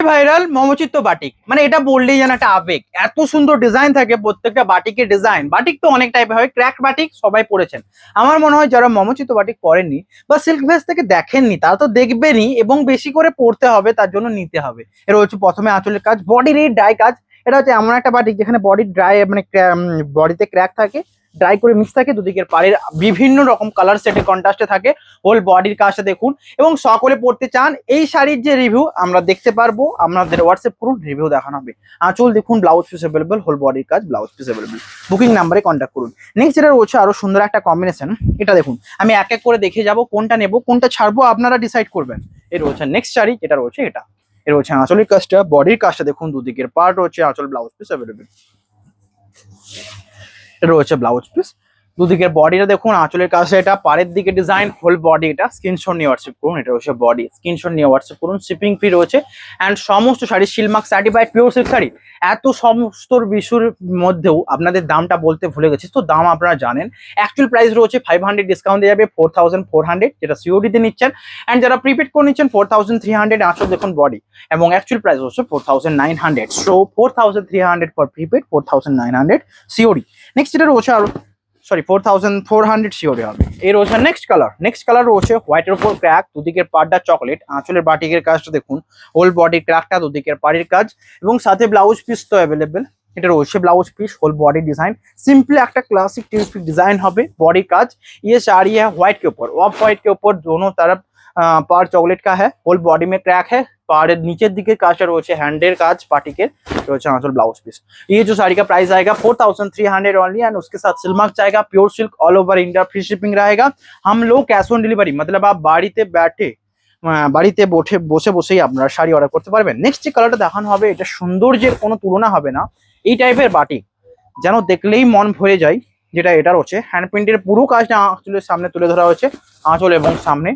Viral মমচিত্ত batik, মানে এটা বললেই যেন একটা আবেগ। এত সুন্দর ডিজাইন থাকে প্রত্যেকটা বাটিকের ডিজাইন। বাটিক তো অনেক টাইপের হয়, ক্র্যাক বাটিক সবাই পড়েছেন। আমার মনে হয় যারা মমচিত্ত বাটিক পড়েননি বা সিল্ক ভেস থেকে দেখেননি তারা তো দেখবেনই, এবং বেশি করে পড়তে হবে, তার জন্য নিতে হবে। এর হচ্ছে প্রথমে আঁচলের কাজ, বডির এই ড্রাই কাজ। এটা হচ্ছে এমন একটা বাটিক যেখানে বডির ড্রাই, মানে বডিতে ক্র্যাক থাকে, ড্রাই করে মিক্স থাকে, দুদিকের পাড়ের বিভিন্ন রকম কালার সেটে কন্ট্রাস্টে থাকে। হোল বডির কাজটা দেখুন, এবং সকলে পড়তে চান এই শাড়ির যে রিভিউ আমরা দেখতে পারবো, আপনাদের হোয়াটসঅ্যাপ করুন, রিভিউ দেখানো হবে। আঁচল দেখুন, ব্লাউজ পিস অ্যাভেলেবল, হোল বডির কাজ, ব্লাউজ পিস অ্যাভেলেবল। বুকিং নাম্বারে কন্ট্যাক্ট করুন। নেক্সট যেটা রয়েছে আরো সুন্দর একটা কম্বিনেশন, এটা দেখুন। আমি এক এক করে দেখে যাব, কোনটা নেব কোনটা ছাড়বো আপনারা ডিসাইড করবেন। এর রয়েছে নেক্সট শাড়ি যেটা রয়েছে এটা। এর রয়েছে আঁচলের কাজটা, বডির কাজটা দেখুন, দুদিকের পার্ট রয়েছে, আঁচল ব্লাউজ পিস অ্যাভেলেবল। এটা রয়েছে ব্লাউজ পিস, দুদিকের বডিটা দেখুন, আঁচলের কাছে এটা, পাড়ের দিকে ডিজাইন, হোল বডি। এটা স্ক্রিনশট নিয়ে হোয়াটসঅ্যাপ করুন। এটা হচ্ছে বডি, স্ক্রিনশট নিয়ে হোয়াটসঅ্যাপ করুন। শিপিং ফ্রি রয়েছে। অ্যান্ড সমস্ত sari Silk Mark certified pure silk sari. এত সমস্ত বিষয়ের মধ্যেও আপনাদের দামটা বলতে ভুলে গেছি, তো দাম আপনারা জানেন। অ্যাকচুয়াল প্রাইস রয়েছে 500, ডিসকাউন্ট দেওয়া যাবে 4400, যেটা সিওডিতে নিচ্ছেন। অ্যান্ড যারা প্রিপেড করে নিচ্ছেন 4300। আঁচল দেখুন, বডি, এবং অ্যাকচুয়াল প্রাইস হচ্ছে 4900। So 4300 for prepaid, 4900 COD. Next যেটা রয়েছে আরো, সরি 4400 সিওরি হবে। এই রয়েছে নেক্সট কালার রয়েছে হোয়াইটের উপর ক্র্যাক, দুদিকের পাড়টা চকলেট, আঁচলের বাটিকের কাজটা দেখুন, হোল বডি ক্র্যাকটা, দুদিকের পাড়ির কাজ, এবং সাথে ব্লাউজ পিস তো অ্যাভেলেবেল। এটা রয়েছে blouse piece, whole body design. Simple একটা क्लासिक टिपिक डिजाइन হবে, बॉडी কাজ। ये साड़ी है व्हाइट के ऊपर, ऑफ व्हाइट के ऊपर दोनों तरफ पार चॉकलेट का है, होल बॉडी में क्रैक है। পাড়ের নিচের দিকে কাজটা রয়েছে হ্যান্ডের কাজ, পাটিকের রয়েছে আঁচল ব্লাউজ পিস। ये जो साड़ी का प्राइस आएगा 4300 ओनली, एंड उसके साथ सिल्क जाएगा, pure silk, all over India free shipping रहेगा। हम लोग कैश ऑन डिलीवरी, मतलब आप বাড়িতে बैठे বাড়িতে বসে বসেই আপনারা শাড়ি অর্ডার করতে পারবেন। নেক্সট যে কালারটা দেখানো হবে, এটা সৌন্দর্যের কোনো তুলনা হবে না। এই টাইপের বাটিক যেন দেখলেই মন ভরে যায়। যেটা এটা রয়েছে হ্যান্ড প্রিন্টের পুরো কাজটা আঁচলের সামনে তুলে ধরা হয়েছে, আঁচল এবং সামনে।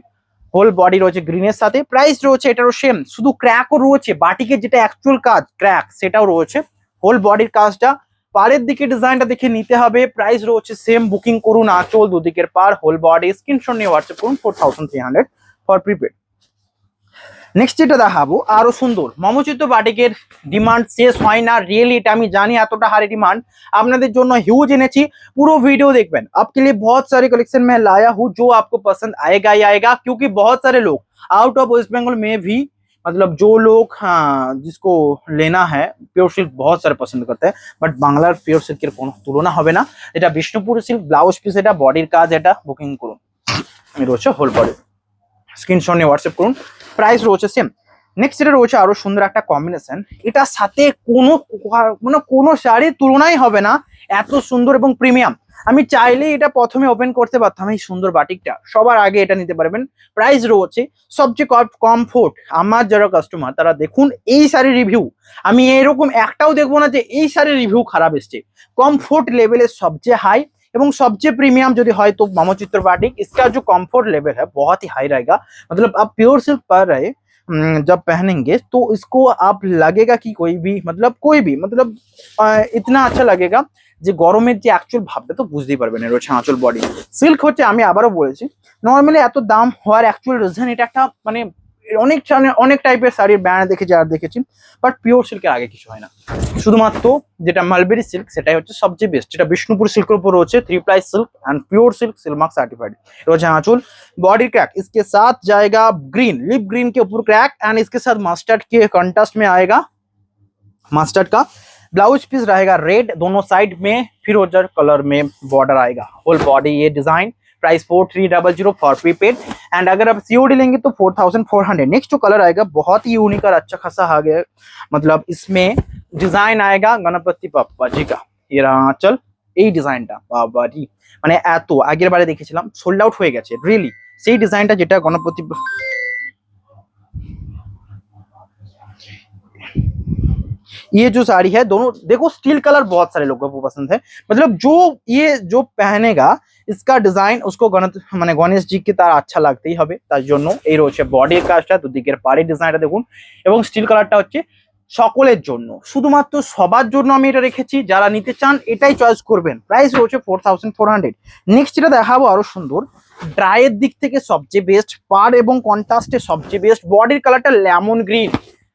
হোল বডি রয়েছে গ্রিনের সাথে। প্রাইস রয়েছে এটারও সেম, শুধু ক্র্যাকও রয়েছে, বাটিকের যেটা অ্যাকচুয়াল কাজ ক্র্যাক সেটাও রয়েছে। হোল বডির কাজটা, পাড়ের দিকে ডিজাইনটা দেখে নিতে হবে। প্রাইস রয়েছে সেম, বুকিং করুন। আঁচল, দুদিকের পাড়, হোল বডি, স্ক্রিনশট নিয়ে হোয়াটসঅ্যাপ করুন। 4300 ফর প্রিপেড। নেক্সট যেটা দেখাবো আরো সুন্দর, মমচিত্ত বাটিকের ডিমান্ড শেষ হয় না রিয়েলি, এটা আমি জানি, এতটা হারে ডিমান্ড আপনাদের জন্য হিউজ এনেছি। পুরো वीडियो देखবেন। आपके लिए बहुत सारे कलेक्शन मैं लाया हूँ जो आपको पसंद आएगा ही आएगा, क्योंकि बहुत सारे लोग आउट ऑफ वेस्ट बंगाल में भी, मतलब जो लोग जिसको लेना है प्योर सिल्क बहुत सारे पसंद करते हैं, বাট বাংলার পিওর সিল্কের কোনো তুলনা হবে না। এটা বিষ্ণুপুর সিল্ক, ব্লাউজ পিস, এটা বডির কাজ, এটা বুকিং করুন। এটা হচ্ছে হোল বডি, স্ক্রিনশট নিয়ে হোয়াটসঅ্যাপ করুন। প্রাইস রয়েছে সেম। নেক্সট যেটা রয়েছে আরো সুন্দর একটা কম্বিনেশন, এটার সাথে কোনো শাড়ির তুলনাই হবে না, এত সুন্দর এবং প্রিমিয়াম। আমি চাইলেই এটা প্রথমে ওপেন করতে পারতাম, এই সুন্দর বাটিকটা সবার আগে এটা নিতে পারবেন। প্রাইস রয়েছে সবচেয়ে কমফোর্ট। আমার যারা কাস্টমার তারা দেখুন এই শাড়ির রিভিউ, আমি এরকম একটাও দেখবো না যে এই শাড়ির রিভিউ খারাপ এসছে। কমফোর্ট লেভেলের সবচেয়ে হাই এবং সবচেয়ে प्रीमियम यदि है तो ममचित्र बाटिक, इसका जो कंफर्ट लेवल है बहुत ही हाई रहेगा। मतलब आप प्योर सिल्क पा रहे जब पहनेंगे तो इसको आप लगेगा कि कोई भी मतलब इतना अच्छा लगेगा যে গরমের যে অ্যাকচুয়াল ভাবটা তো বুঝতেই পারবেন। এর হচ্ছে আঁচল বডি সিল্ক হচ্ছে, আমি আবারও বলেছি নর্মালি এত দাম হওয়ার অ্যাকচুয়াল রিজন এটা একটা, মানে অনেক টাইপের শাড়ির ব্র্যান্ড দেখেছি আর দেখেছি, বাট পিওর সিল্কের আগে কিছু হয় না। শুধুমাত্র যেটা মালবেরি সিল্ক সেটাই হচ্ছে সবচেয়ে বেস্ট, যেটা বিষ্ণুপুর সিল্কের উপর রয়েছে 3 ply silk and pure silk silkmark certified. रोज आंचल बॉडी क्रैक, इसके साथ जाएगा ग्रीन, लिप ग्रीन के ऊपर क्रैक, एंड इसके साथ मस्टर्ड के कंट्रास्ट में आएगा मस्टर्ड का। ब्लाउज पीस रहेगा रेड, दोनों साइड में फिरोजा कलर में बॉर्डर आएगा। होल बॉडी ये design. Price 4300 for prepaid, and अगर आप सीओडी लेंगे तो 4400। नेक्स्ट जो कलर आएगा बहुत ही यूनिक और अच्छा खासा आ गया, मतलब इसमें डिजाइन आएगा गणपति बाप्पा जी का। ये रहा आंचल, এই ডিজাইনটা বাবারি, মানে এত আগের বারে দেখেছিলাম সোল্ড আউট হয়ে গেছে রিয়েলি, সেই ডিজাইনটা যেটা গণপতি। ये जो साड़ी है दोनों देखो, स्टील कलर बहुत सारे लोगों को पसंद है। मतलब जो पहनेगा इसका डिजाइन उसको মানে গণেশ জি কে তার আচ্ছা লাগতেই হবে, তার জন্য এই রয়েছে বডির কাজটা, দুদিকের পাড়ের ডিজাইনটা দেখুন, এবং স্টিল কালারটা হচ্ছে সকলের জন্য, শুধুমাত্র সবার জন্য আমি এটা রেখেছি। যারা নিতে চান এটাই চয়েস করবেন। প্রাইস রয়েছে 4400। নেক্সট যেটা দেখাবো আরো সুন্দর, ড্রাইয়ের দিক থেকে সবচেয়ে বেস্ট, পাড় এবং কন্ট্রাস্টে সবচেয়ে বেস্ট, বডির কালারটা লেমন গ্রিন,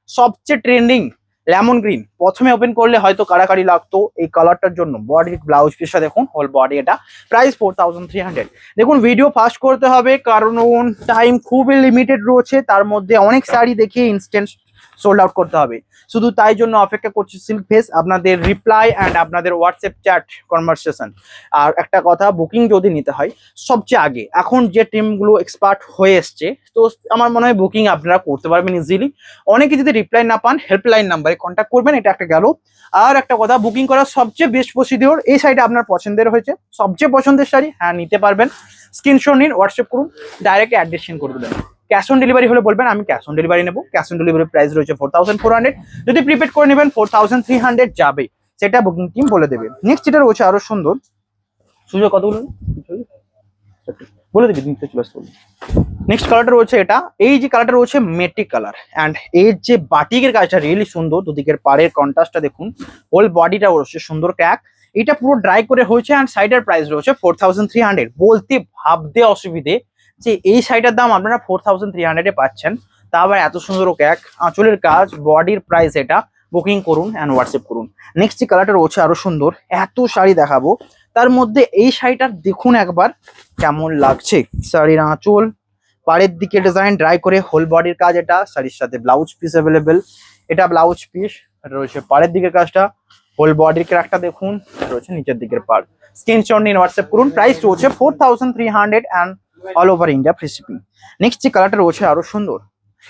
সবচেয়ে ট্রেন্ডিং লেমন গ্রিন। প্রথমে ওপেন করলে হয়তো কাড়াকাড়ি লাগতো এই কালারটার জন্য। বডির ব্লাউজ পিসটা দেখুন, হোল বডি এটা, প্রাইস 4300। দেখুন ভিডিও ফাস্ট করতে হবে কারণ টাইম খুবই লিমিটেড রয়েছে, তার মধ্যে অনেক শাড়ি দেখিয়ে ইনস্ট্যান্ট সোল্ড আউট করতে হবে। শুধু তাই জন্য অপেক্ষা করছি সিল্ক ফেস, আপনাদের রিপ্লাই অ্যান্ড আপনাদের হোয়াটসঅ্যাপ চ্যাট কনভারসেশন। আর একটা কথা, বুকিং যদি নিতে হয় সবচেয়ে আগে, এখন যে টিমগুলো এক্সপার্ট হয়ে এসছে, তো আমার মনে হয় বুকিং আপনারা করতে পারবেন ইজিলি। অনেকে যদি রিপ্লাই না পান হেল্পলাইন নাম্বারে কন্ট্যাক্ট করবেন, এটা একটা গেল। আর একটা কথা, বুকিং করার সবচেয়ে বেস্ট প্রসিডিওর, এই শাড়িটা আপনার পছন্দের হয়েছে, সবচেয়ে পছন্দের শাড়ি, হ্যাঁ নিতে পারবেন। স্ক্রিনশট নিন, হোয়াটসঅ্যাপ করুন, ডাইরেক্ট অ্যাড্রেস সেন্ড করে দেবেন। ক্যাশ অন ডেলিভারি হলে বলবেন আমি ক্যাশ অন ডেলিভারি নেবো। ক্যাশ অন ডেলিভারি প্রাইস রয়েছে 4400। যদি প্রিপেড করে নেবেন 4300 যাবে, সেটা বুকিং টিম বলে দেবে। নেক্সট যেটা রয়েছে আরো সুন্দর, সুযোগ কত বলে দেবে নিতে চলে আসতে। নেক্সট কালারটা রয়েছে এটা, এই যে কালারটা রয়েছে মেটিক কালার, অ্যান্ড এর যে বাটিকের কাজটা রিয়েলি সুন্দর। দুদিকের পাড়ের কন্ট্রাস্টটা দেখুন, হোল বডিটা রয়েছে সুন্দর ক্র্যাক, এটা পুরো ড্রাই করে হয়েছে। অ্যান্ড সাইডের প্রাইস রয়েছে 4300। বলতে ভাবতে অসুবিধে যে এই শাড়িটার দাম আপনারা 4300 পাচ্ছেন, তা আবার এত সুন্দর ক্যাক, আঁচলের কাজ, বডির প্রাইস এটা। বুকিং করুন অ্যান্ড হোয়াটসঅ্যাপ করুন। নেক্সট যে কালারটা রয়েছে আরো সুন্দর, এত শাড়ি দেখাবো তার মধ্যে এই শাড়িটার দেখুন একবার কেমন লাগছে। শাড়ির আঁচল, পাড়ের দিকে ডিজাইন, ড্রাই করে হোল বডির কাজ এটা, শাড়ির সাথে ব্লাউজ পিস অ্যাভেলেবেল, এটা ব্লাউজ পিস রয়েছে। পাড়ের দিকের কাজটা, হোল বডির ক্র্যাকটা দেখুন, রয়েছে নিচের দিকের পাড়। স্ক্রিনশট নিন, হোয়াটসঅ্যাপ করুন। প্রাইস রয়েছে 4300 and all over India free shipping. Next যে কালারটা রয়েছে আরো সুন্দর,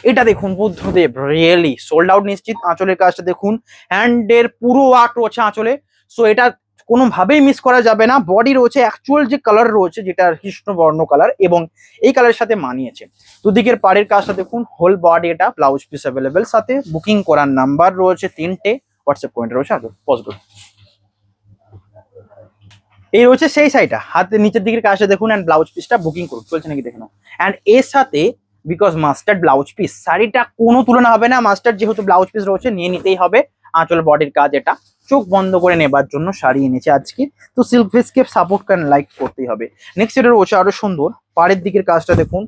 এটা দেখুন বুদ্ধদেব, রিয়েলি সোল্ড আউট নিশ্চিত। আঁচলের কাজটা দেখুন, হ্যান্ডের পুরো ওয়ার্ক রয়েছে আঁচলে, সো এটা কোনোভাবেই মিস করা যাবে না। বডি রয়েছে অ্যাকচুয়াল যে কালার রয়েছে, যেটা কৃষ্ণ বর্ণ কালার, এবং এই কালারের সাথে মানিয়েছে। দুদিকের পাড়ের কাজটা দেখুন, হোল বডি এটা, ব্লাউজ পিস অ্যাভেলেবেল সাথে। বুকিং করার নাম্বার রয়েছে 3টে, হোয়াটসঅ্যাপ পয়েন্ট রয়েছে আগে পজিটিভ। এই রয়েছে সেই শাড়িটা, হাতে নিচের দিকের কাজটা দেখুন, অ্যান্ড ব্লাউজ পিসটা বুকিং করুন, চলছে নাকি দেখে নাও। অ্যান্ড এর সাথে বিকজ মাস্টার্ড ব্লাউজ পিস, শাড়িটা কোনো তুলনা হবে না, মাস্টার্ড যেহেতু ব্লাউজ পিস রয়েছে নিয়ে নিতেই হবে। আঁচল বডির কাজ এটা, চোখ বন্ধ করে নেবার জন্য শাড়ি এনেছে আজকে, তো সিল্ক ফেসকে সাপোর্ট করেন, লাইক করতেই হবে। নেক্সট এটা রয়েছে আরো সুন্দর, পাড়ের দিকের কাজটা দেখুন,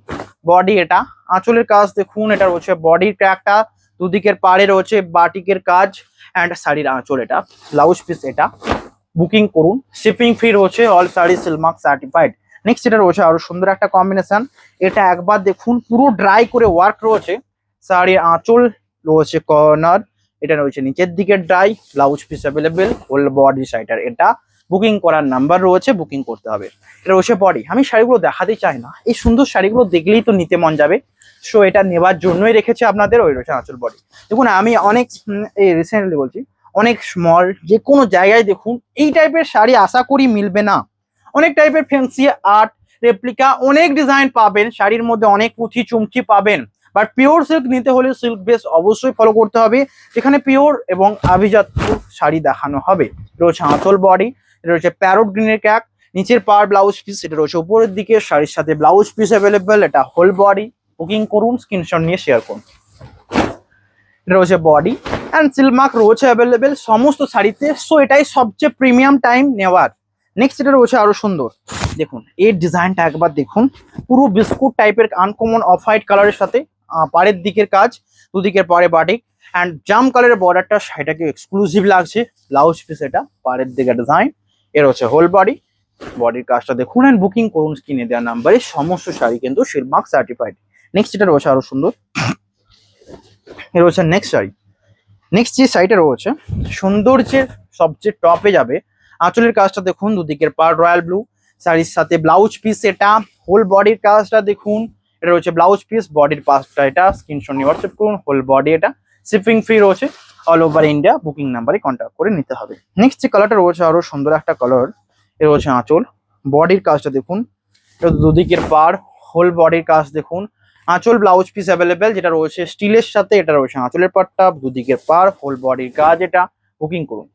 বডি এটা, আঁচলের কাজ দেখুন, এটা রয়েছে বডির ক্র্যাকটা, দুদিকের পাড়ে রয়েছে বাটিকের কাজ, অ্যান্ড শাড়ির আঁচল এটা, ব্লাউজ পিস এটা। বুকিং করুন, শিপিং ফ্রি রয়েছে, all sari Silk Mark certified. Next এটা রয়েছে আরো সুন্দর একটা কম্বিনেশন, এটা একবার দেখুন, পুরো ড্রাই করে ওয়ার্ক রয়েছে। শাড়ির আঁচল রয়েছে কর্নার, এটা রয়েছে নিচের দিকে ড্রাই, blouse piece available, whole body শাড়িটার এটা। বুকিং করার নাম্বার রয়েছে, বুকিং করতে হবে। এটা রয়েছে বডি, আমি শাড়িগুলো দেখাতে চাই না, এই সুন্দর শাড়িগুলো দেখলেই তো নিতে মন যাবে, সো এটা নেবার জন্যই রেখেছে আপনাদের। ওই রয়েছে আঁচল বডি। দেখুন আমি অনেক এই রিসেন্টলি বলছি, অনেক স্মল যে কোনো জায়গায় দেখুন এই টাইপের শাড়ি আশা করি মিলবে না। অনেক টাইপের ফ্যান্সি আর্ট রেপ্লিকা, অনেক ডিজাইন পাবেন শাড়ির মধ্যে, অনেক পুঁথি চুমকি পাবেন, বাট পিওর সিল্ক নিতে হলে সিল্ক বেস অবশ্যই ফলো করতে হবে, যেখানে পিওর এবং আভিজাত্য শাড়ি দেখানো হবে। রয়েছে আঁচল বডি, এটা রয়েছে প্যারোট গ্রিনের ক্যাক, নিচের পার ব্লাউজ পিস, এটা রয়েছে উপরের দিকে, শাড়ির সাথে ব্লাউজ পিস অ্যাভেলেবেল, এটা হোল বডি। বুকিং করুন, স্ক্রিনশট নিয়ে শেয়ার করুন। এটা রয়েছে বডি অ্যান্ড সিলমার্ক রয়েছে অ্যাভেলেবেল সমস্ত শাড়িতে, সো এটাই সবচেয়ে প্রিমিয়াম টাইম নেওয়ার। নেক্সট এটা রয়েছে আরো সুন্দর, দেখুন এর ডিজাইনটা একবার দেখুন, পুরো বিস্কুট টাইপের আনকমন অফ হোয়াইট কালারের সাথে পাড়ের দিকের কাজ, দুদিকের পাড়ে বাটিক, অ্যান্ড জাম কালারের বর্ডারটা শাড়িটাকে এক্সক্লুসিভ লাগছে। ব্লাউজ পিস এটা, পাড়ের দিকে ডিজাইন, এর হচ্ছে হোল বডি, বডির কাজটা দেখুন, অ্যান্ড বুকিং করুন স্ক্রিনে দেওয়া নাম্বারে। সমস্ত শাড়ি কিন্তু সিলমার্ক সার্টিফাইড। নেক্সট এটা রয়েছে আরো সুন্দর, এর রয়েছে নেক্সট শাড়ি। নেক্সট যে শাড়িটা রয়েছে সৌন্দর্যের সবচেয়ে টপে যাবে। আঁচলের কাজটা দেখুন, দুদিকের পার রয়্যাল ব্লু, শাড়ির সাথে ব্লাউজ পিস এটা, হোল বডির কাজটা দেখুন, এটা রয়েছে ব্লাউজ পিস, বডির পাশটা এটা। স্ক্রিনশট নিয়ে হোয়াটসঅ্যাপ করুন, হোল বডি এটা, শিপিং ফ্রি রয়েছে, অল ওভার ইন্ডিয়া। বুকিং নাম্বারে কন্ট্যাক্ট করে নিতে হবে। নেক্সট যে কালারটা রয়েছে আরো সুন্দর একটা কালার, এ রয়েছে আঁচল, বডির কাজটা দেখুন, এটা দুদিকের পার, হোল বডির কাজ দেখুন, আঁচল ব্লাউজ পিস অ্যাভেলেবেল, যেটা রয়েছে স্টিলের সাথে, এটা রয়েছে আঁচলের পাটটা, দুদিকের পার, হোল বডির কাজ এটা। বুকিং করুন।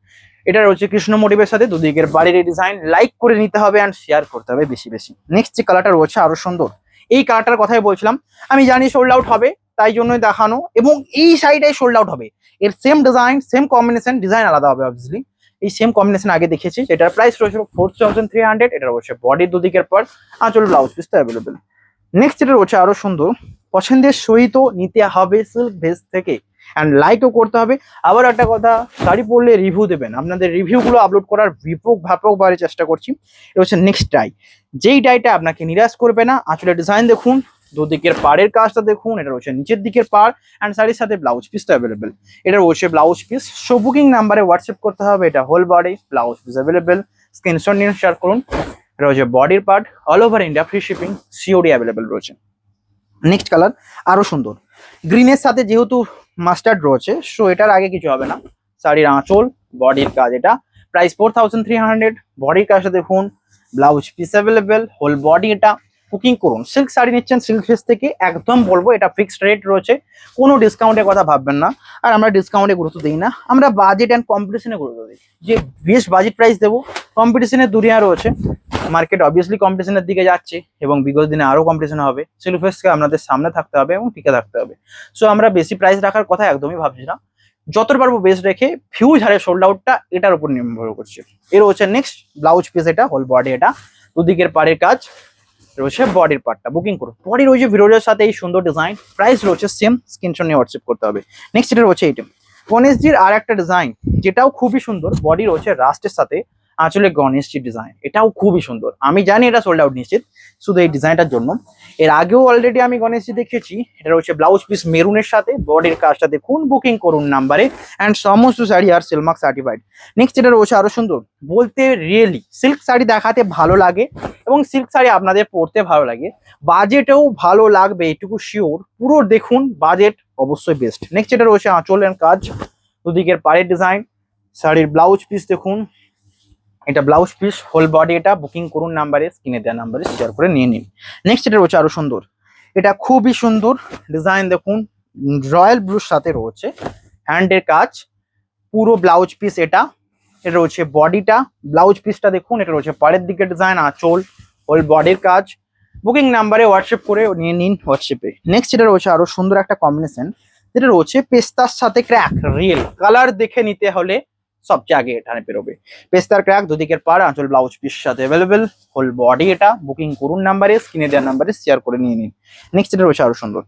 এটা রয়েছে কৃষ্ণ মোটিভের সাথে, দুদিকের বাড়ির ডিজাইন, লাইক করে নিতে হবে অ্যান্ড শেয়ার করতে হবে বেশি বেশি। নেক্সট যে কালারটা রয়েছে আরো সুন্দর, এই কালারটার কথাই বলছিলাম, আমি জানি সোল্ড আউট হবে, তাই জন্যই দেখানো, এবং এই শাড়িটাই সোল্ড আউট হবে। এর same design, same combination, design আলাদা হবে অবভিয়াসলি। এই সেম কম্বিনেশন আগে দেখেছি, এটার প্রাইস রয়েছে 4300। এটা রয়েছে বডির দুদিকের পার, আঁচল ব্লাউজ পিস তো অ্যাভেলেবেল। নেক্সট যেটা রয়েছে আরো সুন্দর, পছন্দের সহিত নিতে হবে সিল্ক ভেস থেকে, অ্যান্ড লাইকও করতে হবে। আবার একটা কথা, শাড়ি পরলে রিভিউ দেবেন, আপনাদের রিভিউগুলো আপলোড করার ব্যাপকভাবে চেষ্টা করছি। এটা হচ্ছে নেক্সট ডাই, যেই ডাইটা আপনাকে নিরাশ করবে না। আঁচলের ডিজাইন দেখুন, দুদিকের পাড়ের কাজটা দেখুন, এটা রয়েছে নিচের দিকের পাড়, অ্যান্ড শাড়ির সাথে ব্লাউজ পিসটা অ্যাভেলেবেল। এটা রয়েছে ব্লাউজ পিস। সো বুকিং নাম্বারে হোয়াটসঅ্যাপ করতে হবে, এটা whole body blouse piece available, screenshot নিয়ে শেয়ার করুন। এটা হচ্ছে বডির part, all over India free shipping, COD available রয়েছে। নেক্সট কালার আরো সুন্দর, গ্রিনের সাথে যেহেতু মাস্টার্ড রয়েছে, সো এটার আগে কিছু হবে না। শাড়ির আঁচল, বডির কাজ, এটা প্রাইস 4300। বডির কাজটা দেখুন, blouse piece available, whole body. এটা বুকিং করুন। সিল্ক শাড়ি নিচ্ছেন সিল্ক ফেস থেকে, একদম বলবো এটা ফিক্সড রেট রয়েছে, কোনো ডিসকাউন্টের কথা ভাববেন না। আর আমরা ডিসকাউন্টে গুরুত্ব দিই না, আমরা বাজেট অ্যান্ড কম্পিটিশনে গুরুত্ব দিই, যে বেস্ট বাজেট প্রাইস দেবো। কম্পিটিশনের দুনিয়া রয়েছে, মার্কেট অবভিয়াসলি কম্পিটিশনের দিকে যাচ্ছে এবং বিগত দিনে আরো কম্পিটিশন হবে। সিল্ক ফেসকে আপনাদের সামনে থাকতে হবে এবং টিকে থাকতে হবে। সো আমরা বেশি প্রাইস রাখার কথা একদমই ভাবছি না, যত পারবো বেস্ট রেখে ফিউজ হারে সোল্ড আউটটা এটার উপর নির্ভর করছে। এর হচ্ছে নেক্সট ব্লাউজ পিস, এটা হোল বডি, এটা দুদিকের পাড়ের কাজ রয়েছে, বডির পার্টটা বুকিং করুন। বডি রয়েছে ভিডিওর সাথে এই সুন্দর ডিজাইন, প্রাইস রয়েছে সেম, স্ক্রিনশট নিয়ে হোয়াটসঅ্যাপ করতে হবে। নেক্সট এটা রয়েছে এইটা গণেশজির আর একটা ডিজাইন, যেটাও খুবই সুন্দর। বডি রয়েছে রাস্টের সাথে, আঁচলে গণেশজির ডিজাইন, এটাও খুবই সুন্দর। আমি জানি এটা সোল্ড আউট নিশ্চিত, শুধু এই ডিজাইনটার জন্য। এর আগেও অলরেডি আমি গণেশজি দেখেছি। এটা রয়েছে ব্লাউজ পিস মেরুনের সাথে, বডির কাজটা দেখুন, বুকিং করুন নাম্বারে, অ্যান্ড সমস্ত শাড়ি আর সিলমার্ক সার্টিফাইড। নেক্সট এটা রয়েছে আরো সুন্দর, বলতে রিয়েলি সিল্ক শাড়ি দেখাতে ভালো লাগে এবং সিল্ক শাড়ি আপনাদের পরতে ভালো লাগে, বাজেটেও ভালো লাগবে এটুকু শিওর। পুরো দেখুন, বাজেট অবশ্যই বেস্ট। নেক্সট এটা রয়েছে আঁচলের কাজ, দুদিকের পাড়ের ডিজাইন, শাড়ির ব্লাউজ পিস দেখুন, এটা ব্লাউজ পিস, হোল বডি। এটা বুকিং করুন নাম্বারে, স্ক্রিনে দেওয়া নাম্বারে শেয়ার করে নিয়ে নিন। নেক্সট এটা রয়েছে আরো সুন্দর, এটা খুবই সুন্দর ডিজাইন দেখুন, রয়্যাল ব্লুর সাথে রয়েছে হ্যান্ডের কাজ, পুরো ব্লাউজ পিস। এটা এটা রয়েছে বডিটা, ব্লাউজ পিসটা দেখুন, এটা রয়েছে পাড়ের দিকে ডিজাইন, আঁচল, হোল বডির কাজ। বুকিং নাম্বারে হোয়াটসঅ্যাপ করে নিয়ে নিন হোয়াটসঅ্যাপে। নেক্সট এটা রয়েছে আরো সুন্দর একটা কম্বিনেশন, যেটা রয়েছে পেস্তার সাথে ক্র্যাক। রিয়েল কালার দেখে নিতে হলে সবচেয়ে আগে এখানে বেরোবে পেস্তার ক্র্যাক, দুদিকের পাড়, আঁচল ব্লাউজ পিস সাথে অ্যাভেলেবেল, হোল বডি। এটা বুকিং করুন নাম্বারে, স্ক্রিনে দেওয়ার নাম্বারে শেয়ার করে নিয়ে নিন। নেক্সট এটা রয়েছে আরো সুন্দর,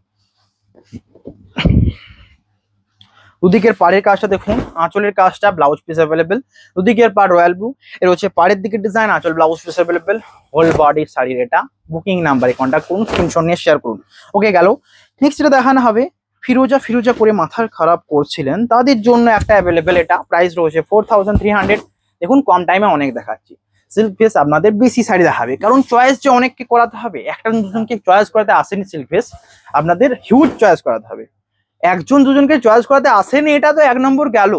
দুদিকের পাড়ের কাজটা দেখুন, আঁচলের কাজটা, ব্লাউজ পিস অ্যাভেলেবেল, দুদিকের পাড় রয়্যাল ব্লু। এর হচ্ছে পাড়ের দিকের ডিজাইন, আঁচল ব্লাউজ পিস অ্যাভেলেবেল, হোল বডির শাড়ির। এটা বুকিং নাম্বারে কন্ট্যাক্ট করুন, স্ক্রিনশট নিয়ে শেয়ার করুন। ওকে গেল। নেক্সট এটা দেখানো হবে, ফিরোজা ফিরোজা করে মাথা খারাপ করছিলেন তাদের জন্য একটা অ্যাভেলেবেল। এটা প্রাইস রয়েছে 4300। দেখুন কম টাইমে অনেক দেখাচ্ছি। সিল্ক ফেস আপনাদের বেশি শাড়ি দেখাবে, কারণ চয়েস যে অনেককে করাতে হবে, একটা দুজনকে চয়েস করাতে আসেনি সিল্ক ফেস, আপনাদের হিউজ চয়েস করাতে হবে। একজন দুজনকে চয়েস করাতে আসেনি, এটা তো এক নম্বর গেল।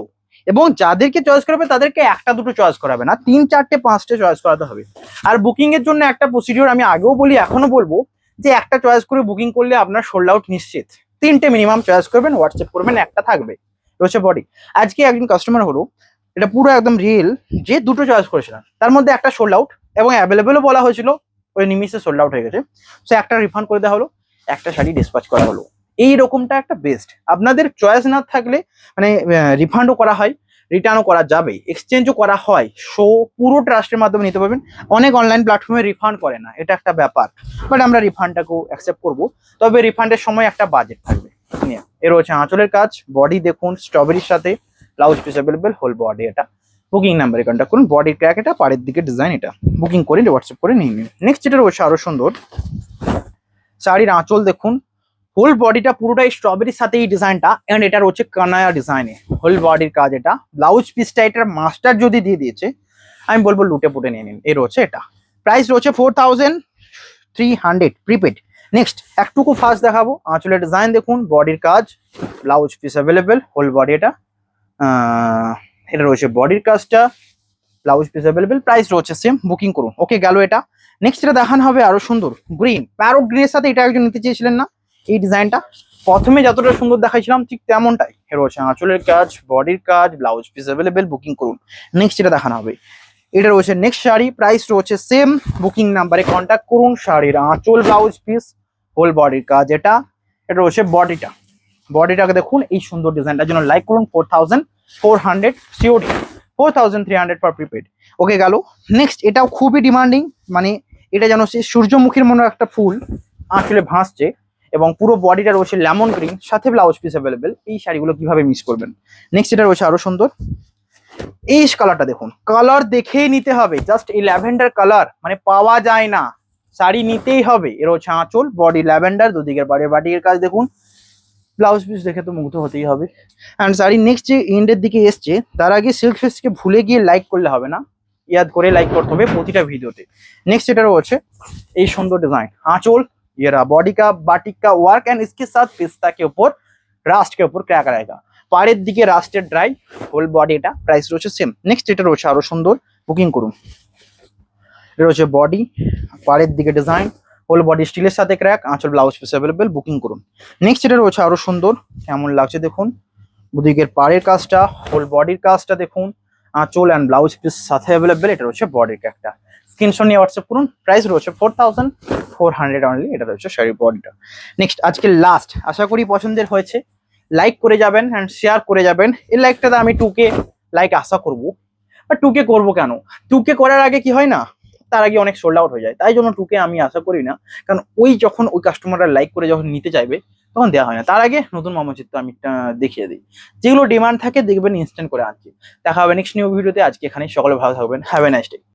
এবং যাদেরকে চয়েস করাবে তাদেরকে একটা দুটো চয়েস করাবে না, 3, 4, 5টে চয়েস করাতে হবে। আর বুকিং এর জন্য একটা প্রসিডিওর আমি আগেও বলি, এখনো বলবো, যে একটা চয়েস করে বুকিং করলে আপনার সোল্ড আউট নিশ্চিত। 3টে মিনিমাম চয়েস করবেন, হোয়াটসঅ্যাপ করবেন, একটা থাকবে রয়েছে বডি। আজকে একজন কাস্টমার হলো, এটা পুরো একদম রিয়েল, যে দুটো চয়েস করেছিলেন, তার মধ্যে একটা সোল্ড আউট এবং অ্যাভেলেবেলও বলা হয়েছিল, ওই নিমিষে সোল্ড আউট হয়ে গেছে। সো একটা রিফান্ড করে দেওয়া হলো, একটা শাড়ি ডিসপ্যাচ করা হলো। এই রকমটা একটা বেস্ট। আপনাদের চয়েস না থাকলে মানে রিফান্ডও করা হয়, রিটার্নও করা যাবে, এক্সচেঞ্জও করা হয়। সো পুরো ট্রাস্টের মাধ্যমে নিতে পারবেন। অনেক অনলাইন প্ল্যাটফর্মে রিফান্ড করে না, এটা একটা ব্যাপার, বাট আমরা রিফান্ডটাকেও অ্যাকসেপ্ট করবো, তবে রিফান্ডের সময় একটা বাজেট থাকবে। এর হচ্ছে আঁচলের কাজ, বডি দেখুন স্ট্রবেরির সাথে, blouse piece available, whole body. এটা বুকিং নাম্বারে কন্ট্যাক্ট করুন, বডির ক্র্যাক, এটা পাড়ের দিকে ডিজাইন। এটা বুকিং করে হোয়াটসঅ্যাপ করে নিয়ে নিন। নেক্সট এটা রয়েছে আরো সুন্দর, শাড়ির আঁচল দেখুন, হোল বডিটা পুরোটাই স্ট্রবেরির সাথে এই ডিজাইনটা, এন্ড এটা রয়েছে কানায়া ডিজাইনে, হোল বডির কাজ। এটা ব্লাউজ পিসটা এটার মাস্টার যদি দিয়ে দিয়েছে, আমি বলবো লুটে পুটে নিয়ে নিন। এর হচ্ছে এটা প্রাইস রয়েছে 4300 প্রিপেড। নেক্সট একটুকু ফাস্ট দেখাবো, আঁচলের ডিজাইন দেখুন, বডির কাজ, blouse piece available, whole body. এটা এটা রয়েছে বডির কাজটা, ব্লাউজ পিস অ্যাভেলেবেল, প্রাইস রয়েছে সেম, বুকিং করুন। ওকে গেল এটা। নেক্সট এটা দেখানো হবে আরো সুন্দর, গ্রিন, প্যারোট গ্রিনের সাথে এটা একজন নিতে চেয়েছিলেন না এই ডিজাইনটা, প্রথমে যতটা সুন্দর দেখাইছিলাম ঠিক তেমনটাই। এর হচ্ছে আঁচলের কাজ, বডির কাজ, ব্লাউজ পিস অ্যাভেলেবেল, বুকিং করুন। নেক্সট এটা দেখানো হবে, এটা রয়েছে নেক্সট শাড়ি, প্রাইস রয়েছে সেম, বুকিং নাম্বারে কন্ট্যাক্ট করুন। শাড়ির আঁচল, ব্লাউজ পিস, হোল বডির কাজ। এটা এটা রয়েছে বডিটা, বডিটাকে দেখুন, এই সুন্দর ডিজাইনটার জন্য লাইক করুন। 4400 সিওডি, 4300 ফর প্রিপেড। ওকে গেল। নেক্সট এটাও খুবই ডিমান্ডিং, মানে এটা যেন সে সূর্যমুখীর মতো একটা ফুল আঁচলে ভাসছে, এবং পুরো বডিটা রয়েছে লেমন গ্রিন, সাথে ব্লাউজ পিস অ্যাভেলেবেল। এই শাড়িগুলো কিভাবে মিস করবেন। নেক্সট এটা রয়েছে আরো সুন্দর এই কালারটা, দেখুন কালার দেখেই নিতে হবে, জাস্ট এই ল্যাভেন্ডার কালার মানে পাওয়া যায় না, শাড়ি নিতেই হবে। এর হচ্ছে আঁচল, বডি ল্যাভেন্ডার, দুদিকের বাটিকের কাজ দেখুন, ব্লাউজ পিস দেখে তো মুগ্ধ হতেই হবে। অ্যান্ড শাড়ি নেক্সট যে এন্ডের দিকে এসছে, তার আগে সিল্ক ফেসকে ভুলে গিয়ে লাইক করলে হবে না, ইয়াদ করে লাইক করতে হবে প্রতিটা ভিডিওতে। নেক্সট এটা রয়েছে এই সুন্দর ডিजाइन, आंचल ये रहा बॉडी का बाटिक का वर्क एंड इसके साथ पिस्ता के ऊपर रास्ट के ऊपर क्रैक रहेगा, পাড়ের দিকে রাস্টেড ড্রাই, হোল বডি, এটা প্রাইস রয়েছে সেম। নেক্সট এটা রয়েছে আরো সুন্দর, বুকিং করুন। এটা রয়েছে বডি, পাড়ের দিকে ডিজাইন, হোল বডি স্টিলের সাথে ক্র্যাক, আঁচল ব্লাউজ পিস অ্যাভেলেবেল, বুকিং করুন। নেক্সট এটা রয়েছে আরো সুন্দর, কেমন লাগছে দেখুন, দুদিকের পাড়ের কাজটা, হোল বডির কাজটা দেখুন, আঁচল অ্যান্ড ব্লাউজ পিস সাথে অ্যাভেলেবেল। এটা রয়েছে বডির ক্র্যাকটা, স্ক্রিনশট নিয়ে হোয়াটসঅ্যাপ করুন। প্রাইস রয়েছে 4400 অনলি। এটা রয়েছে শাড়ির বডিটা। নেক্সট আজকে লাস্ট, আশা করি পছন্দের হয়েছে, লাইক করে যাবেন অ্যান্ড শেয়ার করে যাবেন। এই লাইকটাতে আমি 2K লাইক আশা করব, বা 2K করবো কেন, 2K করার আগে কি হয় না, তার আগে অনেক সোল্ড আউট হয়ে যায়, তাই জন্য 2K আমি আশা করি না, কারণ ওই যখন ওই কাস্টমাররা লাইক করে যখন নিতে চাইবে তখন দেওয়া হয় না। তার আগে নতুন মামচিত্র আমি দেখিয়ে দিই, যেগুলো ডিমান্ড থাকে দেখবেন ইনস্ট্যান্ট করে আনছি। দেখা হবে নেক্সট নিউ ভিডিওতে। আজকে এখানে সকলে ভালো থাকবেন, হ্যাভ এ নাইস ডে।